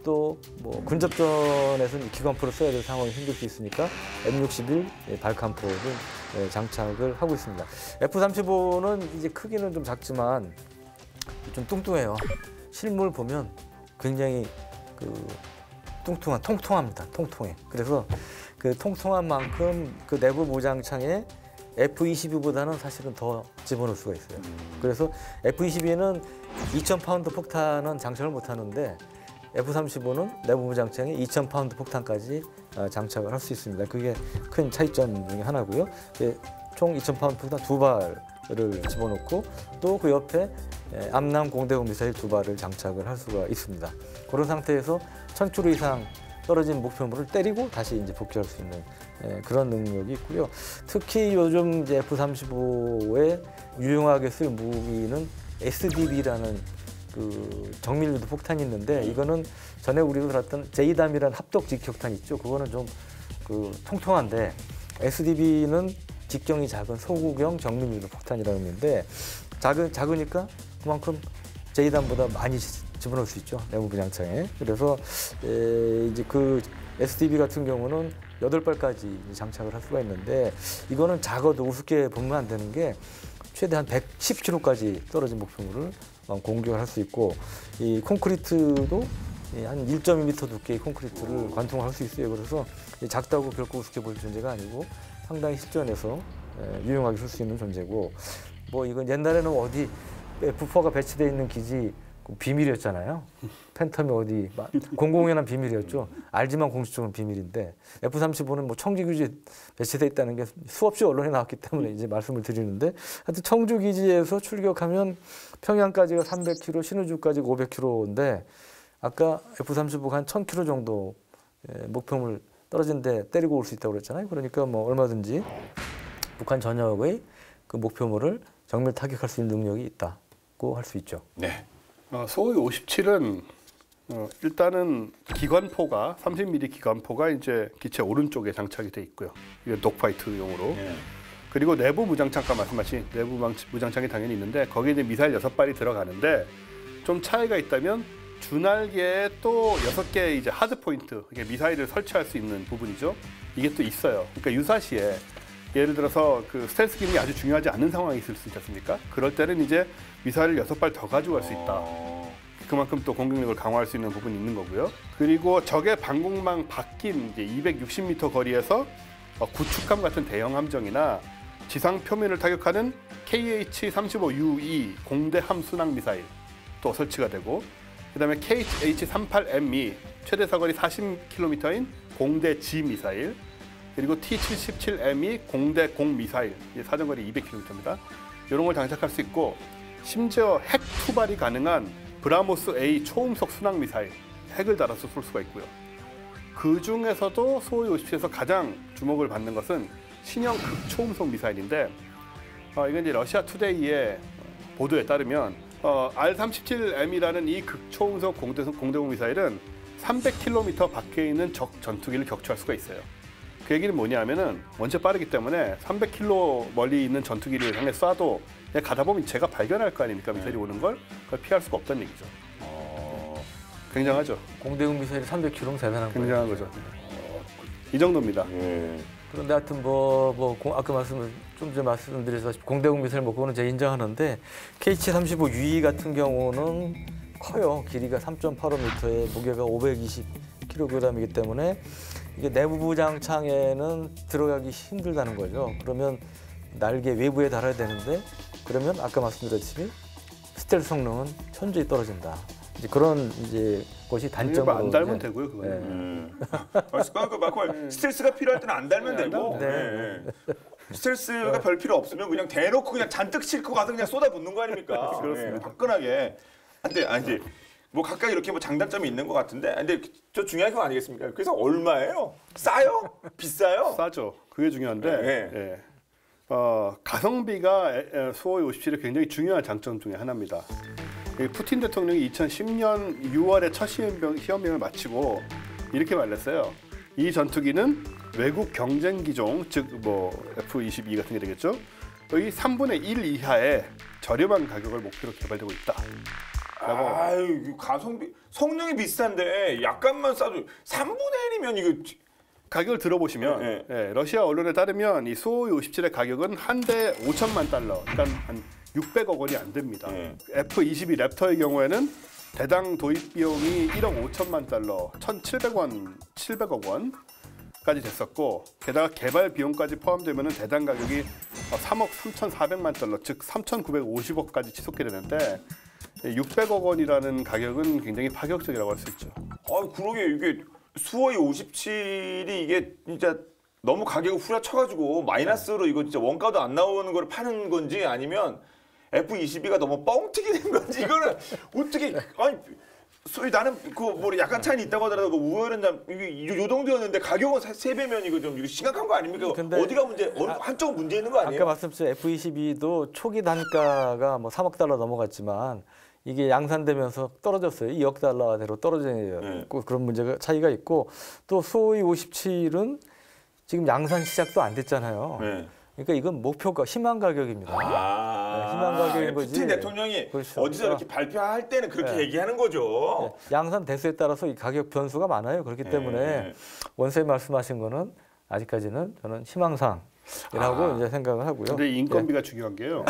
또 뭐 근접전에서는 기관포를 써야 될 상황이 생길 수 있으니까 M61 발칸포를 장착을 하고 있습니다. F-35는 이제 크기는 좀 작지만 좀 뚱뚱해요. 실물 보면 굉장히 그 통통합니다. 통통해. 그래서 그 통통한 만큼 그 내부 무장창에 F-22보다는 사실은 더 집어넣을 수가 있어요. 그래서 F-22는 2000파운드 폭탄은 장착을 못하는데 F-35는 내부 무장창에 2000파운드 폭탄까지 장착을 할 수 있습니다. 그게 큰 차이점 중에 하나고요. 총 2000파운드 폭탄 2발을 집어넣고 또 그 옆에 암람 공대공 미사일 2발을 장착을 할 수가 있습니다. 그런 상태에서 1000km 이상 떨어진 목표물을 때리고 다시 이제 복귀할 수 있는 그런 능력이 있고요. 특히 요즘 이제 F-35에 유용하게 쓸 무기는 SDB라는 그 정밀유도 폭탄이 있는데 이거는 전에 우리가 들었던 제이담이라는 합독 직격탄 있죠. 그거는 좀 그 통통한데 SDB는 직경이 작은 소구경 정밀유도 폭탄이라는 건데 작으니까 그만큼 제이담보다 많이 집어넣을 수 있죠. 내부 무장창에. 그래서 이제 그 SDB 같은 경우는 8발까지 장착을 할 수가 있는데 이거는 작아도 우습게 보면 안 되는 게 최대한 110km까지 떨어진 목표물을 공격을 할 수 있고 이 콘크리트도 한 1.2m 두께의 콘크리트를 관통을 할 수 있어요. 그래서 작다고 결코 우습게 볼 존재가 아니고 상당히 실전에서 유용하게 쓸 수 있는 존재고 뭐 이건 옛날에는 어디 F4가 배치되어 있는 기지 비밀이었잖아요. 팬텀이 어디 공공연한 비밀이었죠. 알지만 공식적으로 비밀인데 F-35는 뭐 청주 기지에 배치돼 있다는 게 수없이 언론에 나왔기 때문에 이제 말씀을 드리는데 하여튼 청주 기지에서 출격하면 평양까지가 300km, 신의주까지 500km인데 아까 F-35가 한 1000km 정도 목표물 떨어진 데 때리고 올 수 있다고 그랬잖아요. 그러니까 뭐 얼마든지 북한 전역의 그 목표물을 정밀 타격할 수 있는 능력이 있다고 할 수 있죠. 네. 소위 57은 일단은 기관포가 30mm 기관포가 이제 기체 오른쪽에 장착이 돼 있고요. 이게 독파이트용으로. 네. 그리고 내부 무장창과 말씀하신 내부 무장창이 당연히 있는데 거기에 이제 미사일 6발이 들어가는데 좀 차이가 있다면 주날개에 또 6개의 이제 하드 포인트, 이게 미사일을 설치할 수 있는 부분이죠. 이게 또 있어요. 그러니까 유사시에 예를 들어서 그 스텔스 기능이 아주 중요하지 않은 상황이 있을 수 있지 않습니까? 그럴 때는 이제 미사일을 6발 더 가져갈 수 있다. 그만큼 또 공격력을 강화할 수 있는 부분이 있는 거고요. 그리고 적의 방공망 바뀐 이제 260m 거리에서 구축함 같은 대형 함정이나 지상 표면을 타격하는 KH-35UE 공대함 순항 미사일 또 설치가 되고, 그다음에 KH-38M이 최대 사거리 40km인 공대 지 미사일, 그리고 T-77M이 공대 공 미사일, 사정거리 200km입니다. 이런 걸 장착할 수 있고, 심지어 핵 투발이 가능한 브라모스 A 초음속 순항 미사일, 핵을 달아서 쏠 수가 있고요. 그 중에서도 수호이 57에서 가장 주목을 받는 것은 신형 극초음속 미사일인데, 이건 이제 러시아 투데이의 보도에 따르면 R-37M이라는 이 극초음속 공대공 미사일은 300km 밖에 있는 적 전투기를 격추할 수가 있어요. 그 얘기는 뭐냐면은 원체 빠르기 때문에 300km 멀리 있는 전투기를 향해 쏴도 그냥 가다 보면 제가 발견할 거 아닙니까? 미사일이 오는 걸 그걸 피할 수가 없다는 얘기죠. 굉장하죠. 공대공 미사일이 300km면 대단한 거예요. 굉장한 거죠. 이 정도입니다. 그런데 하여튼 아까 좀 전에 말씀드렸다시피 공대공 미사일 그거는 제가 인정하는데 KH-35UE 같은 경우는 커요. 길이가 3.85m에 무게가 520kg이기 때문에 이게 내부부 장창에는 들어가기 힘들다는 거죠. 그러면 날개 외부에 달아야 되는데, 그러면 아까 말씀드렸듯이 스텔스 성능은 현저히 떨어진다. 이제 그런 것이 단점으로. 안 달면 되고요, 그거는. 그 스텔스가 필요할 때는 안 달면 되고, 스텔스가 별 필요 없으면 그냥 대놓고 그냥 잔뜩 싣고 가서 그냥 쏟아붓는 거 아닙니까? 그렇습니다. 화끈하게. 근데 아니 뭐 각각 이렇게 장단점이 있는 것 같은데, 근데 저 중요한 거 아니겠습니까? 그래서 얼마예요? 싸요? 비싸요? 싸죠. 그게 중요한데, 가성비가 수호이 57의 굉장히 중요한 장점 중에 하나입니다. 푸틴 대통령이 2010년 6월에 첫 시험병을 마치고 이렇게 말했어요. 이 전투기는 외국 경쟁 기종, 즉 F-22 같은 게 되겠죠. 이 3분의 1 이하의 저렴한 가격을 목표로 개발되고 있다. 아유, 가성비 성능이 비슷한데 약간만 싸도 3분의 1이면 이거 가격을 들어보시면 러시아 언론에 따르면 이 수호이 57의 가격은 한 대에 5천만 달러, 그러니까 한 600억 원이 안 됩니다. F-22 랩터의 경우에는 대당 도입 비용이 1억 5천만 달러, 1,700억 원까지 됐었고, 게다가 개발 비용까지 포함되면 대당 가격이 3억 3,400만 달러, 즉 3,950억까지 치솟게 되는데 600억 원이라는 가격은 굉장히 파격적이라고 할 수 있죠. 그러게 이게 수호이 57이 이게 진짜 너무 가격을 후려쳐가지고 마이너스로 이거 진짜 원가도 안 나오는 걸 파는 건지, 아니면 F-22가 너무 뻥튀기 된 건지, 이거는 어떻게 나는 약간 차이는 있다고 하더라도 우열은 이게 요 정도였는데 가격은 3배면 이거 심각한 거 아닙니까? 어디가 문제? 한쪽 문제 있는 거 아니에요? 아까 말씀드린 F-22도 초기 단가가 3억 달러 넘어갔지만 이게 양산되면서 떨어졌어요. 2억 달러대로 떨어져요. 그런 문제가 차이가 있고, 또 수호이 57은 지금 양산 시작도 안 됐잖아요. 그러니까 이건 목표가 희망 가격입니다. 희망 가격인 거지. 푸틴 대통령이 그렇죠. 어디서 이렇게 발표할 때는 그렇게 얘기하는 거죠. 양산 대수에 따라서 이 가격 변수가 많아요. 그렇기 때문에 원세님 말씀하신 거는 아직까지는 저는 희망상이라고 이제 생각을 하고요. 근데 인건비가 중요한 게요.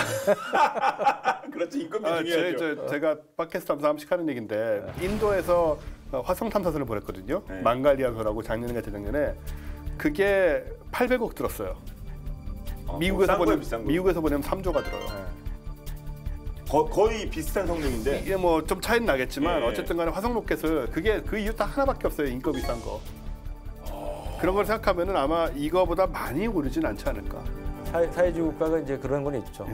그렇죠, 인건비 중요하죠. 제가 팟캐스트 하면서 한번씩 하는 얘기인데, 인도에서 화성 탐사선을 보냈거든요. 망갈리안선하고 작년인가 재작년에. 그게 800억 들었어요. 미국에서 보내면 3조가 들어요. 거의 비슷한 성능인데 이게 좀 차이는 나겠지만 어쨌든 간에 화성 로켓을 그게 그 이유 딱 하나밖에 없어요. 인건비 싼 거. 그런 걸 생각하면은 아마 이거보다 많이 오르진 않지 않을까. 사회주의 국가가 이제 그런 건 있죠.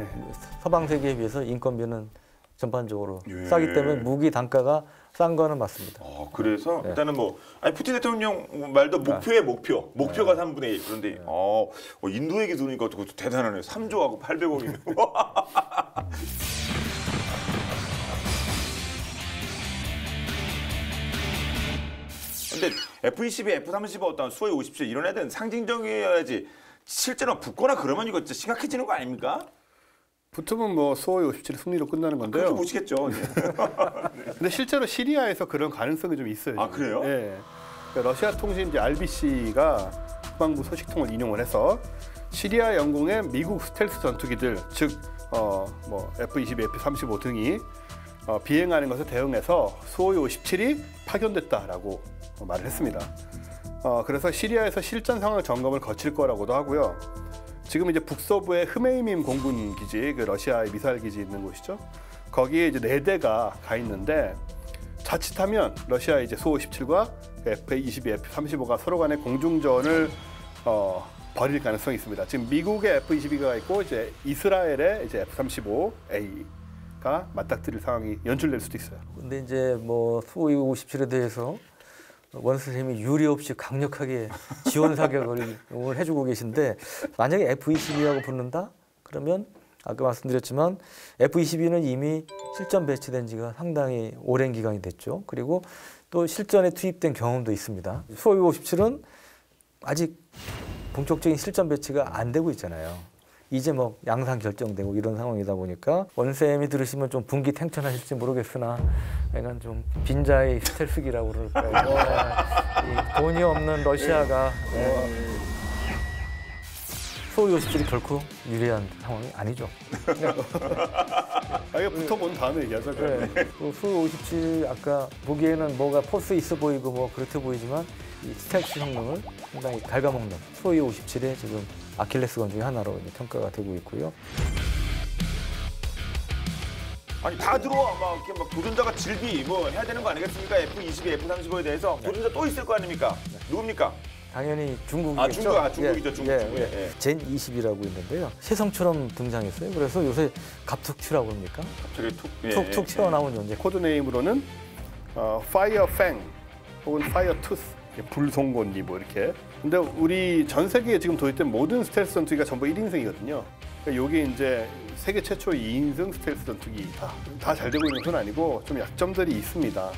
서방 세계에 비해서 인건비는 전반적으로 싸기 때문에 무기 단가가 싼 거는 맞습니다. 그래서 일단은 푸틴 대통령 말도 목표가 3분의 1. 그런데 인도 얘기 들으니까 그것도 대단하네요. 3조하고 800억이면. 근데 F-22, F-35 어떤 수호이 57 이런 애들은 상징적이어야지 실제로 붙거나 그러면 이거 진짜 심각해지는 거 아닙니까? 붙으면 수호이 57이 승리로 끝나는 건데요. 그렇게 보시겠죠. 근데 실제로 시리아에서 그런 가능성이 좀 있어요. 지금. 그래요? 네. 러시아 통신 RBC가 국방부 소식통을 인용을 해서 시리아 영공의 미국 스텔스 전투기들, 즉 뭐 F-22, F-35 등이 비행하는 것에 대응해서 수호이 57이 파견됐다라고 말을 했습니다. 그래서 시리아에서 실전 상황 점검을 거칠 거라고도 하고요. 지금 이제 북서부의 흐메이밈 공군 기지, 그 러시아의 미사일 기지 있는 곳이죠. 거기에 이제 4대가 가 있는데 자칫하면 러시아의 이제 수호 57과 F-22, F-35가 서로 간의 공중전을 벌일 가능성이 있습니다. 지금 미국의 F-22가 있고 이제 이스라엘의 이제 F-35A가 맞닥뜨릴 상황이 연출될 수도 있어요. 근데 이제 뭐 수호이 57에 대해서 원스님이 유례 없이 강력하게 지원 사격을 해주고 계신데 만약에 F-22라고 붙는다? 그러면 아까 말씀드렸지만 F-22는 이미 실전 배치된 지가 상당히 오랜 기간이 됐죠. 그리고 또 실전에 투입된 경험도 있습니다. 수호이 57은 아직 본격적인 실전 배치가 안 되고 있잖아요. 이제 뭐 양상 결정되고 이런 상황이다 보니까 원쌤이 들으시면 좀 분기탱천하실지 모르겠으나 약간 좀 빈자의 스텔스기라고 그럴까요? 이 돈이 없는 러시아가 수호이 57이 결코 유리한 상황이 아니죠. 이거 붙어본 다음에 얘기하자. 네. 수호이 57 아까 보기에는 뭐가 포스 있어 보이고 뭐 그렇게 보이지만 이 스텔스 성능을 상당히 갉아먹는 수호이 57의 지금 아킬레스건 중에 하나로 평가가 되고 있고요. 아니 다 들어와 막 이렇게 막 도전자가 질비 뭐 해야 되는 거 아니겠습니까? F-22, F-35에 대해서 도전자 또 있을 거 아닙니까? 누굽니까? 당연히 중국이겠죠. 중국이죠. 중국. 예. 젠 20이라고 있는데요. 새성처럼 등장했어요. 그래서 요새 갑툭튀라고 합니까? 갑자기 툭툭 튀어나온 존재. 코드네임으로는 파이어 팽 혹은 파이어 투스, 불송곳니 뭐 이렇게. 근데 우리 전 세계에 지금 도입된 모든 스텔스 전투기가 전부 1인승이거든요. 그러니까 이게 이제 세계 최초의 2인승 스텔스 전투기 다 잘 되고 있는 건 아니고 좀 약점들이 있습니다.